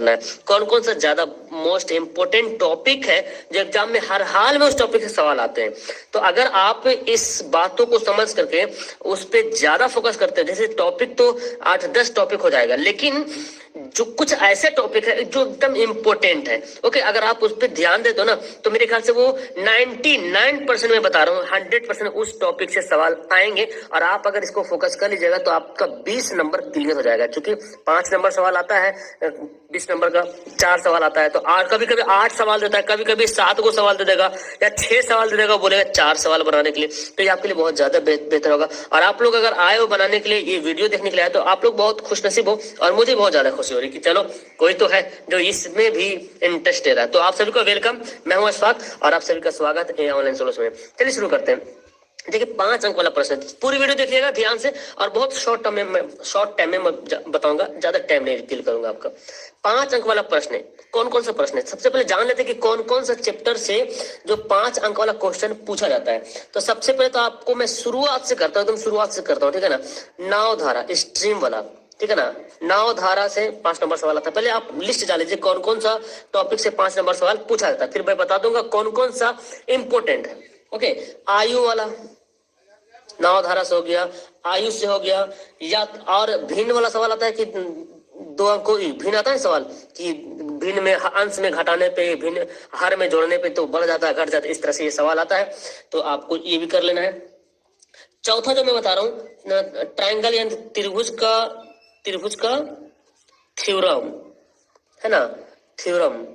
है, कौन कौन सा ज्यादा मोस्ट इंपोर्टेंट टॉपिक है जो एग्जाम में हर हाल में उस टॉपिक से सवाल आते हैं। तो अगर आप इस बातों को समझ करके उस पर ज्यादा फोकस करते हैं, जैसे टॉपिक तो 8-10 टॉपिक हो जाएगा, लेकिन जो कुछ ऐसे टॉपिक है जो एकदम इम्पोर्टेंट है, ओके, अगर आप उस पर ध्यान देते हो ना, तो मेरे ख्याल से वो 99% में बता रहा हूँ 100% उस टॉपिक से सवाल आएंगे। और आप अगर इसको फोकस कर लीजिएगा तो आपका 20 नंबर क्लियर हो जाएगा, क्योंकि 5 नंबर सवाल आता है, 20 नंबर का 4 सवाल आता है, तो कभी कभी 8 सवाल देता है, कभी कभी 7 को सवाल दे देगा या 6 सवाल दे देगा, बोलेगा 4 सवाल बनाने के लिए। तो ये आपके लिए बहुत ज्यादा बेहतर होगा। और आप लोग अगर आए हो बनाने के लिए, ये वीडियो देखने के लिए आए, तो आप लोग बहुत खुशनसीब हो और मुझे बहुत ज्यादा खुशी हो रही कि चलो कोई तो है जो इसमें भी इंटरेस्ट ले रहा है। तो आप सभी को वेलकम, मैं हूं अशफाक और आप सभी का स्वागत है ऑनलाइन सोल्यूशन में। चलिए शुरू करते हैं। देखिए 5 अंक वाला प्रश्न, पूरी वीडियो देखिएगा ध्यान से, और बहुत शॉर्ट टाइम में बताऊंगा, ज्यादा टाइम नहीं किल करूंगा आपका। 5 अंक वाला प्रश्न है। कौन कौन सा प्रश्न है, सबसे पहले जान लेते हैं कि कौन कौन सा चैप्टर से जो 5 अंक वाला क्वेश्चन पूछा जाता है। तो सबसे पहले तो आपको मैं शुरुआत से करता हूँ, एकदम शुरुआत से करता हूँ, ठीक है ना। नाव धारा, स्ट्रीम वाला, ठीक है ना। नाव धारा से 5 नंबर सवाल आता है। पहले आप लिस्ट डाल लीजिए कौन कौन सा टॉपिक से 5 नंबर सवाल पूछा जाता है, फिर मैं बता दूंगा कौन कौन सा इंपोर्टेंट है। ओके, आयु वाला, नाव धारा से हो गया, आयु से हो गया, या और भिन्न वाला सवाल आता है कि 2 अंकों भिन्न आता है सवाल कि भिन्न में अंश में घटाने पे, भिन्न हर में जोड़ने पे तो बढ़ जाता है घट जाता है, इस तरह से ये सवाल आता है, तो आपको ये भी कर लेना है। चौथा जो मैं बता रहा हूँ, ट्राइंगल यानी त्रिभुज का थ्योरम, है ना, थ्योरम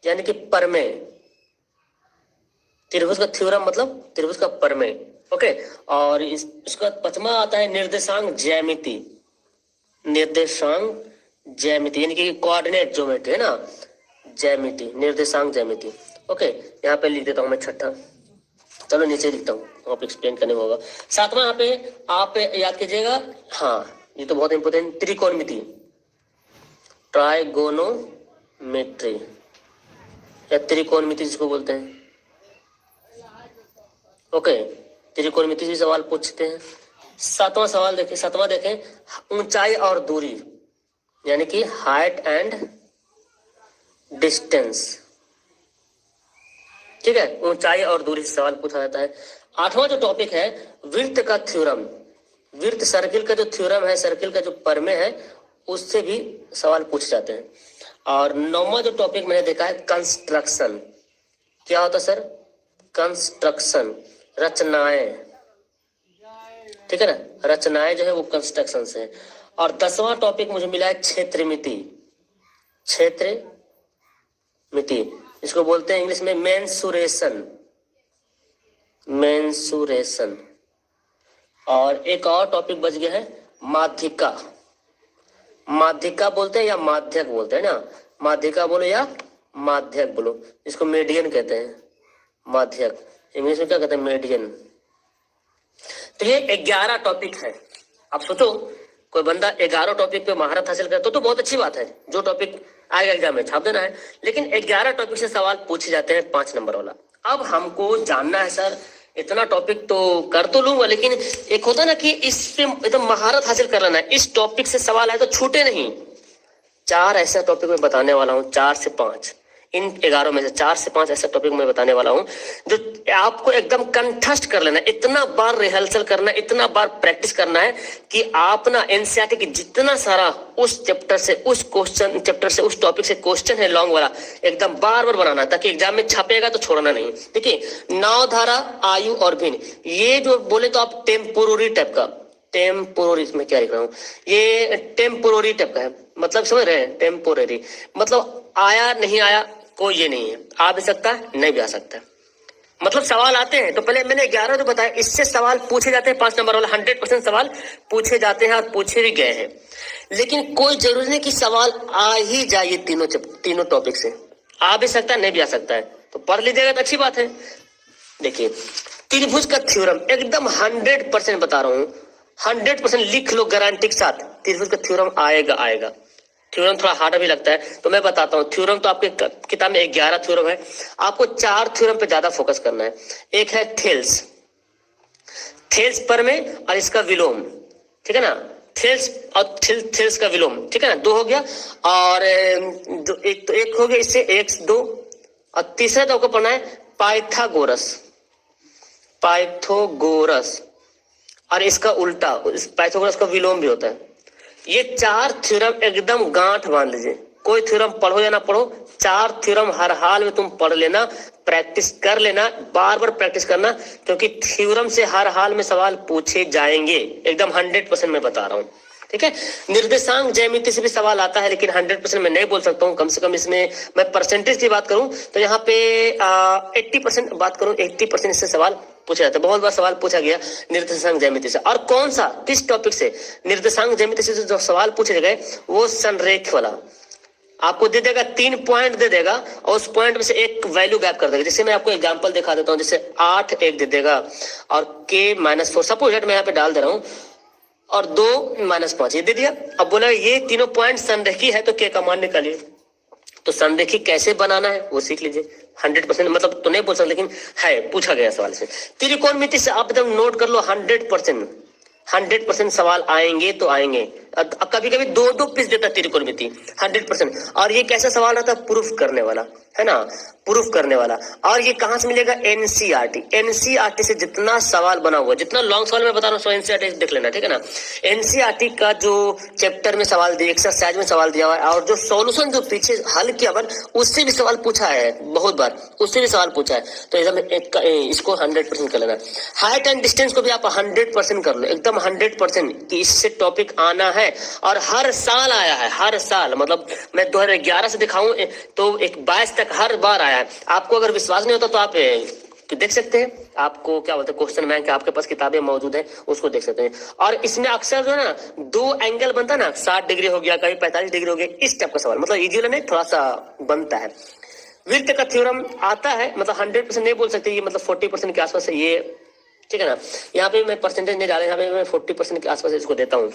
यानी कि प्रमेय। त्रिभुज का थ्योरम मतलब त्रिभुज का प्रमेय, ओके। और इसका 5वां आता है निर्देशांक ज्यामिति, निर्देशांक ज्यामिति यानी कि कोऑर्डिनेट ज्योमेट्री, है ना, ज्यामिति, निर्देशांक ज्यामिति, ओके। यहाँ पे लिख देता हूँ मैं 6ठा, चलो नीचे लिखता हूँ, आप एक्सप्लेन करने होगा। 7वां यहाँ पे आप याद कीजिएगा, हाँ ये तो बहुत इंपोर्टेंट, त्रिकोणमिति, ट्राइगोनोमेट्री या त्रिकोणमिति जिसको बोलते हैं, ओके। त्रिकोणमिति से सवाल पूछते हैं। 7वां सवाल देखें, 7वां देखें, ऊंचाई और दूरी यानी कि हाइट एंड डिस्टेंस, ठीक है, ऊंचाई और दूरी से सवाल पूछा जाता है। 8वां जो टॉपिक है वृत्त का थ्योरम, वृत्त सर्किल का जो थ्योरम है, सर्किल का जो प्रमेय है, उससे भी सवाल पूछे जाते हैं। और 9वां जो टॉपिक मैंने देखा है कंस्ट्रक्शन, क्या होता है सर, कंस्ट्रक्शन, रचनाएं, ठीक है ना, रचनाएं जो है वो कंस्ट्रक्शन से। और 10वां टॉपिक मुझे मिला है क्षेत्रमिति, क्षेत्रमिति इसको बोलते हैं इंग्लिश में मेंसुरेशन, मेंसुरेशन। और एक और टॉपिक बच गया है माध्यिका, माध्यिका बोलते हैं या माध्यक बोलते हैं ना, माध्यिका बोलो या माध्यक बोलो, इसको मीडियन कहते हैं, माध्यक इंग्लिश में क्या कहते हैं, मीडियन। तो ये 11 टॉपिक है। आप सोचो कोई बंदा 11 टॉपिक पे महारत हासिल करे तो बहुत अच्छी बात है, जो टॉपिक आएगा एग्जाम में छाप देना है, लेकिन 11 टॉपिक से सवाल पूछे जाते हैं 5 नंबर वाला। अब हमको जानना है सर, इतना टॉपिक तो कर तो लूंगा, लेकिन एक होता है ना कि इस पे एकदम महारत हासिल कर लेना है, इस टॉपिक से सवाल आए तो छूटे नहीं। 4 ऐसे टॉपिक में बताने वाला हूँ, 4 से 5, इन 11 में से 4 से 5 ऐसे टॉपिक मैं बताने वाला हूँ जो आपको एकदम कंठस्थ कर लेना है, इतना बार रिहर्सल करना है, इतना बार प्रैक्टिस करना है कि आप ना एनसीईआरटी की जितना सारा उस चैप्टर से, उस क्वेश्चन चैप्टर से, उस टॉपिक से क्वेश्चन है लॉन्ग वाला, एकदम बार बार बनाना, ताकि एग्जाम में छपेगा तो छोड़ना नहीं। देखिए नाव धारा, आयु और भिन्न, ये जो बोले तो आप टेम्पोररी टाइप का, टेम्पोररी, इसमें क्या लिख रहा हूँ, ये टेम्पोररी टाइप का है, मतलब समझ रहे हैं, टेम्पोररी मतलब आया नहीं आया कोई ये नहीं है, आ भी सकता है नहीं भी आ सकता है, मतलब सवाल आते हैं। तो पहले मैंने 11 जो बताया, इससे सवाल पूछे जाते हैं 5 नंबर वाला, 100% सवाल पूछे जाते हैं और पूछे भी गए हैं। लेकिन कोई जरूरी नहीं कि सवाल आ ही जाए, ये तीनों टॉपिक से आ भी सकता है नहीं भी आ सकता है, तो पढ़ लीजिएगा तो अच्छी बात है। देखिए त्रिभुज का थ्योरम एकदम 100% बता रहा हूँ, 100% लिख लो गारंटी के साथ, त्रिभुज का थ्योरम आएगा आएगा। थ्योरम थोड़ा हार्ड भी लगता है तो मैं बताता हूँ। थ्योरम तो आपके किताब में 11 थ्योरम है, आपको 4 थ्योरम पे ज्यादा फोकस करना है। एक है थेल्स, थेल्स प्रमेय और इसका विलोम, ठीक है ना, थेल्स और थेल्स का विलोम, ठीक है ना, 2 हो गया। और एक हो गया इससे x 2, और तीसरा तो आपको पढ़ना है पाइथागोरस, पाइथागोरस, और इसका उल्टा पाइथागोरस का विलोम भी होता है। ये 4 थ्योरम एकदम गांठ बांध लीजिए, कोई थ्योरम पढ़ो या ना पढ़ो, 4 थ्योरम हर हाल में तुम पढ़ लेना, प्रैक्टिस कर लेना, बार बार प्रैक्टिस करना, क्योंकि थ्योरम से हर हाल में सवाल पूछे जाएंगे, एकदम 100% मैं बता रहा हूँ, ठीक है। निर्देशांक ज्यामिति से भी सवाल आता है, लेकिन 100% मैं नहीं बोल सकता हूँ। कम से कम इसमें मैं परसेंटेज की बात करूं तो यहाँ पे 80% बात करूं, 80% इससे सवाल पूछा जाता है। बहुत बार सवाल पूछा गया निर्देशांक ज्यामिति से। और कौन सा, किस टॉपिक से? निर्देशांक ज्यामिति से जो सवाल पूछे गए वो संरेख वाला आपको दे देगा, 3 पॉइंट दे देगा, और उस पॉइंट में से एक वैल्यू गैप कर देगा। जैसे मैं आपको एग्जांपल दिखा देता हूँ, जैसे 8 1 दे देगा और k-4 सपोज मैं यहाँ पे डाल दे रहा हूँ, और 2 -5 ये दे दिया। अब बोला ये तीनों पॉइंट संरेखी है तो k का मान निकालिए। तो संरेखी कैसे बनाना है वो सीख लीजिए। 100% मतलब तो नहीं बोल सकते, लेकिन है, पूछा गया सवाल से। त्रिकोणमिति से आप एकदम नोट कर लो, 100% सवाल आएंगे तो आएंगे। कभी कभी 2 पीस देता त्रिकोणमिति, 100%। और ये कैसा सवाल रहता है? प्रूफ करने वाला, है ना, प्रूफ करने वाला। और ये कहां से मिलेगा? एनसीईआरटी। एनसीईआरटी से जितना सवाल बना हुआ, जितना लॉन्ग सवाल मैं बता रहा हूँ, एनसीईआरटी देख लेना, ठीक है ना। एनसीईआरटी का जो चैप्टर में सवाल दिया, एक्सरसाइज में सवाल दिया हुआ है, और जो सॉल्यूशन जो पीछे हल किया हुआ, उससे भी सवाल पूछा है, बहुत बार उससे भी सवाल पूछा है। तो एकदम इसको 100% कर लेना। हाइट एंड डिस्टेंस को भी आप 100% कर लो, एकदम 100% कि इससे टॉपिक आना है। और हर साल आया है, हर साल, मतलब मैं 2011 से दिखाऊं तो 22 तक हर बार आया है। आपको अगर विश्वास नहीं होता तो आप देख सकते हैं, आपको क्या बोलते हैं, क्वेश्चन बैंक, आपके पास किताबें मौजूद है, उसको देख सकते हैं। और इसमें अक्सर जो है ना 2 एंगल बनता है ना, 60 डिग्री हो गया, कभी 45 डिग्री हो गया, इस टाइप का सवाल, मतलब इजी नहीं, थोड़ा सा बनता है। वृत्त का थ्योरम आता है, मतलब 100% नहीं बोल सकते, ये मतलब 40% के आसपास है ये, ठीक है ना। यहाँ पे मैं परसेंटेज नहीं डाला, यहाँ पे मैं 40% के आसपास इसको देता हूँ,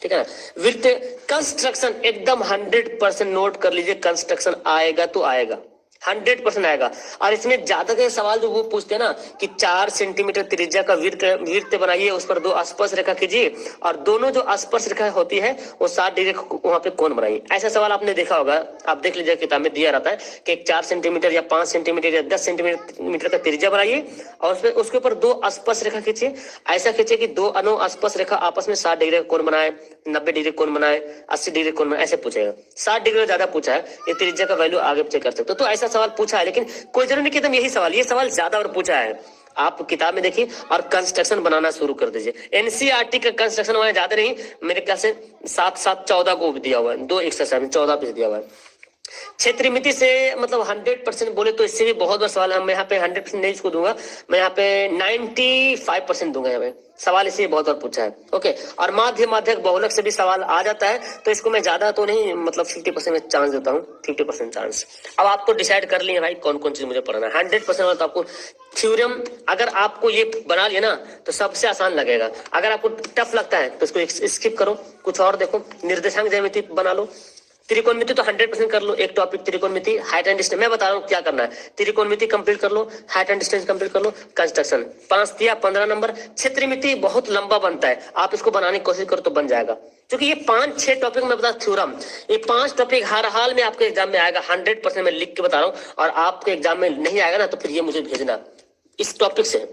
ठीक है ना। वृत्त कंस्ट्रक्शन एकदम 100% नोट कर लीजिए, कंस्ट्रक्शन आएगा तो आएगा, 100% आएगा। और इसमें ज्यादा के सवाल जो वो पूछते हैं ना कि 4 सेंटीमीटर त्रिज्या का वृत्त बनाइए, उस पर 2 स्पर्श रेखा कीजिए, और दोनों जो स्पर्श रेखा होती है वो 60 डिग्री वहां पे कोण बनाइए। ऐसा सवाल आपने देखा होगा, आप देख लीजिए किताब में दिया रहता है कि 4 सेंटीमीटर या 5 सेंटीमीटर या 10 सेंटीमीटर का त्रिज्या बनाइए, और उसके ऊपर 2 स्पर्श रेखा खींचिए। ऐसा खींचिए कि 2 स्पर्श रेखा आपस में 60 डिग्री का कोण बनाए, 90 डिग्री कोण बनाए, 80 डिग्री कोण बनाए, ऐसे पूछेगा। 60 डिग्री ज्यादा पूछा है, ये त्रिज्या का वैल्यू आगे पीछे कर सकते हो। तो ऐसा सवाल पूछा है, लेकिन कोई जरूरी नहीं कि एकदम यही सवाल, ये सवाल ज्यादा और पूछा है। आप किताब में देखिए और कंस्ट्रक्शन बनाना शुरू कर दीजिए। एनसीईआरटी का कंस्ट्रक्शन वहां ज्यादा नहीं, मेरे ख्याल से 7 14 को दिया हुआ है, 2 एक्सरसाइज में 14 पीस दिया हुआ है। क्षेत्रमिति से मतलब 100% बोले तो इससे भी बहुत बार सवाल है। मैं यहाँ पे 100% नहीं इसको दूंगा, मैं यहाँ पे 95% दूंगा। यहाँ पे सवाल इससे बहुत बार पूछा है, ओके। और माध्य माध्यक बहुलक से भी सवाल आ जाता है, तो इसको मैं ज्यादा तो नहीं, मतलब 50% में चांस देता हूँ, 50% चांस। अब आप तो डिसाइड कर लिए भाई कौन कौन चीज मुझे पढ़ना है। 100% वाला तो आपको थ्योरम, अगर आपको ये बना लिया ना तो सबसे आसान लगेगा। अगर आपको टफ लगता है तो इसको स्किप करो, कुछ और देखो। निर्देशांक ज्यामिति बना लो। त्रिकोणमिति तो 100% कर लो, एक टॉपिक त्रिकोणमिति, हाइट एंड डिस्टेंस। मैं बता रहा हूँ क्या करना है, त्रिकोणमिति कंप्लीट कर लो, हाइट एंड डिस्टेंस कंप्लीट कर लो, कंस्ट्रक्शन 5 दिया, 15 नंबर। क्षेत्रमिति बहुत लंबा बनता है, आप इसको बनाने की कोशिश करो तो बन जाएगा, क्योंकि ये 5-6 टॉपिक में बता थ्योरम, ये 5 टॉपिक हर हाल में आपके एग्जाम में आएगा। 100% मैं लिख के बता रहा हूँ, और आपके एग्जाम में नहीं आएगा ना तो फिर ये मुझे भेजना इस टॉपिक से।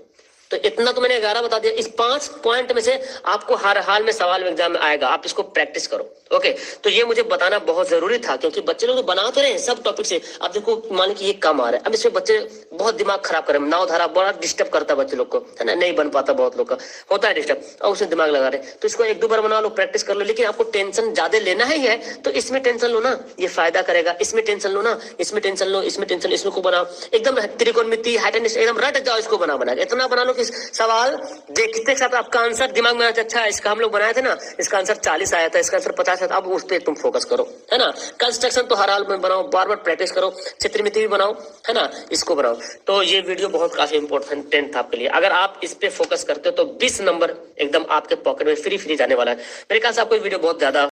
तो इतना तो मैंने 11 बता दिया। इस 5 पॉइंट में से आपको हर हाल में सवाल में एग्जाम में आएगा, आप इसको प्रैक्टिस करो, ओके। तो ये मुझे बताना बहुत जरूरी था, क्योंकि बच्चे लोग तो बना तो रहे हैं सब टॉपिक से। अब देखो मान कि ये कम आ रहा है, अब इसमें बच्चे बहुत दिमाग खराब कर रहे हैं। नाव धारा बड़ा डिस्टर्ब करता है बच्चे लोग को, है ना, नहीं बन पाता, बहुत लोग का होता है डिस्टर्ब, और उसमें दिमाग लगा रहे। तो इसको 1-2 बार बना लो, प्रैक्टिस कर लो। लेकिन आपको टेंशन ज्यादा लेना ही है तो इसमें टेंशन लो ना, ये फायदा करेगा। इसमें टेंशन लो ना, इसमें टेंशन लो, इसमें टेंशन, इसमें को बनाओ एकदम त्रिकोणमिति, हाइट एंड एकदम रट जाओ, इसको बना इतना बना लो कि सवाल देखते साथ आपका आंसर दिमाग में आता। अच्छा, इसका हम लोग बनाए थे ना, इसका आंसर 40 आया था, इसका आंसर 50 आया था, अब उस पर तुम फोकस करो, है ना। कंस्ट्रक्शन तो हर हाल में बनाओ, बार बार प्रैक्टिस करो। क्षेत्रमिति भी बनाओ, है ना, इसको बनाओ। तो ये वीडियो बहुत काफी इंपॉर्टेंट था आपके लिए। अगर आप इस पे फोकस करते हो तो 20 नंबर एकदम आपके पॉकेट में फ्री जाने वाला है। मेरे ख्याल से आपको वीडियो बहुत ज्यादा